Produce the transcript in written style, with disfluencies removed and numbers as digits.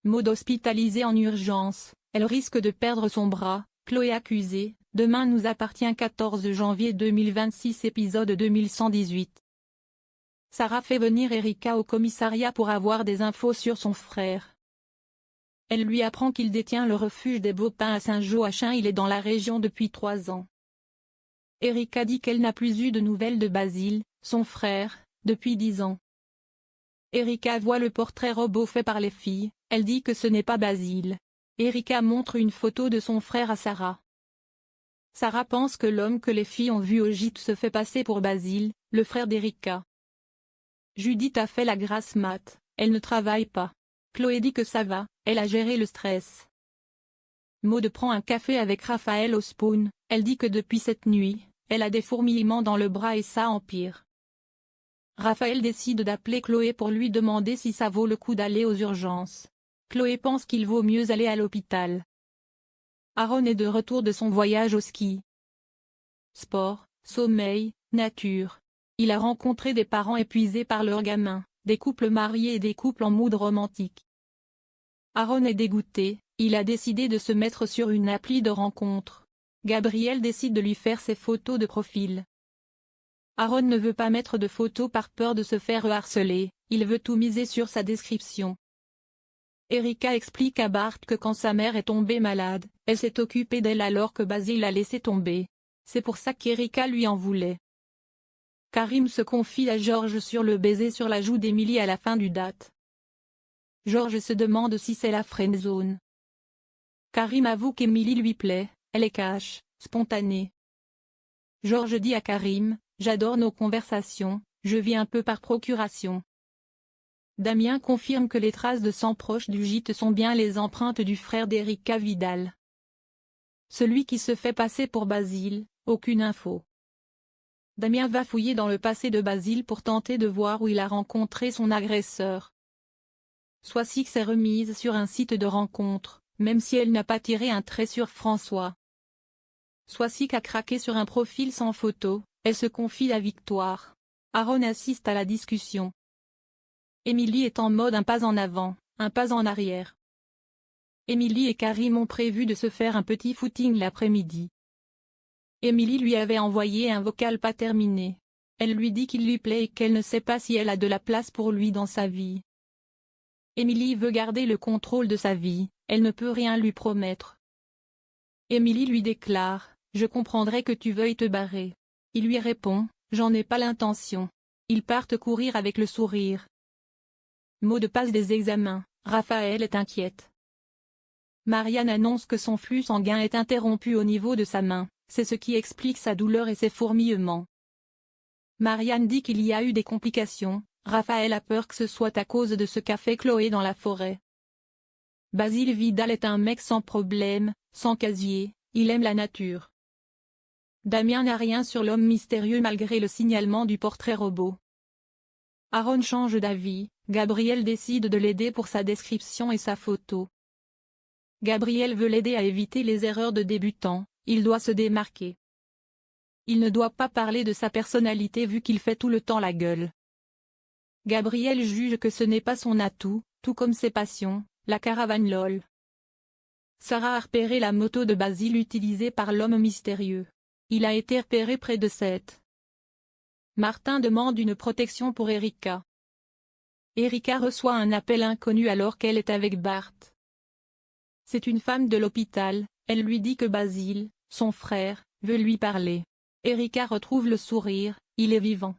Maud hospitalisée en urgence, elle risque de perdre son bras, Chloé accusée, Demain nous appartient 14 janvier 2026 épisode 2118. Sarah fait venir Erika au commissariat pour avoir des infos sur son frère. Elle lui apprend qu'il détient le refuge des Baupins à Saint-Joachim. Il est dans la région depuis 3 ans. Erika dit qu'elle n'a plus eu de nouvelles de Basile, son frère, depuis 10 ans. Erika voit le portrait robot fait par les filles, elle dit que ce n'est pas Basile. Erika montre une photo de son frère à Sarah. Sarah pense que l'homme que les filles ont vu au gîte se fait passer pour Basile, le frère d'Erika. Judith a fait la grasse mat, elle ne travaille pas. Chloé dit que ça va, elle a géré le stress. Maud prend un café avec Raphaël au Spoon, elle dit que depuis cette nuit, elle a des fourmillements dans le bras et ça empire. Raphaël décide d'appeler Chloé pour lui demander si ça vaut le coup d'aller aux urgences. Chloé pense qu'il vaut mieux aller à l'hôpital. Aaron est de retour de son voyage au ski. Sport, sommeil, nature. Il a rencontré des parents épuisés par leurs gamins, des couples mariés et des couples en mood romantique. Aaron est dégoûté, il a décidé de se mettre sur une appli de rencontre. Gabriel décide de lui faire ses photos de profil. Aaron ne veut pas mettre de photos par peur de se faire harceler, il veut tout miser sur sa description. Erika explique à Bart que quand sa mère est tombée malade, elle s'est occupée d'elle alors que Basile l'a laissé tomber. C'est pour ça qu'Erika lui en voulait. Karim se confie à Georges sur le baiser sur la joue d'Emily à la fin du date. Georges se demande si c'est la friendzone. Karim avoue qu'Emily lui plaît, elle est cash, spontanée. Georges dit à Karim, « J'adore nos conversations, je vis un peu par procuration. » Damien confirme que les traces de sang proches du gîte sont bien les empreintes du frère d'Erika Vidal. Celui qui se fait passer pour Basile, aucune info. Damien va fouiller dans le passé de Basile pour tenter de voir où il a rencontré son agresseur. Soisy s'est remise sur un site de rencontre, même si elle n'a pas tiré un trait sur François. Soisy a craqué sur un profil sans photo, elle se confie à Victoire. Aaron assiste à la discussion. Emily est en mode un pas en avant, un pas en arrière. Emily et Karim ont prévu de se faire un petit footing l'après-midi. Emily lui avait envoyé un vocal pas terminé. Elle lui dit qu'il lui plaît et qu'elle ne sait pas si elle a de la place pour lui dans sa vie. Emily veut garder le contrôle de sa vie, elle ne peut rien lui promettre. Emily lui déclare, « Je comprendrai que tu veuilles te barrer. » Il lui répond, « J'en ai pas l'intention. » Ils partent courir avec le sourire. Maud passe des examens, Raphaël est inquiète. Marianne annonce que son flux sanguin est interrompu au niveau de sa main, c'est ce qui explique sa douleur et ses fourmillements. Marianne dit qu'il y a eu des complications, Raphaël a peur que ce soit à cause de ce qu'a fait Chloé dans la forêt. Basile Vidal est un mec sans problème, sans casier, il aime la nature. Damien n'a rien sur l'homme mystérieux malgré le signalement du portrait robot. Aaron change d'avis, Gabriel décide de l'aider pour sa description et sa photo. Gabriel veut l'aider à éviter les erreurs de débutant, il doit se démarquer. Il ne doit pas parler de sa personnalité vu qu'il fait tout le temps la gueule. Gabriel juge que ce n'est pas son atout, tout comme ses passions, la caravane LOL. Sarah a repéré la moto de Basile utilisée par l'homme mystérieux. Il a été repéré près de Sète. Martin demande une protection pour Erika. Erika reçoit un appel inconnu alors qu'elle est avec Bart. C'est une femme de l'hôpital, elle lui dit que Basile, son frère, veut lui parler. Erika retrouve le sourire, il est vivant.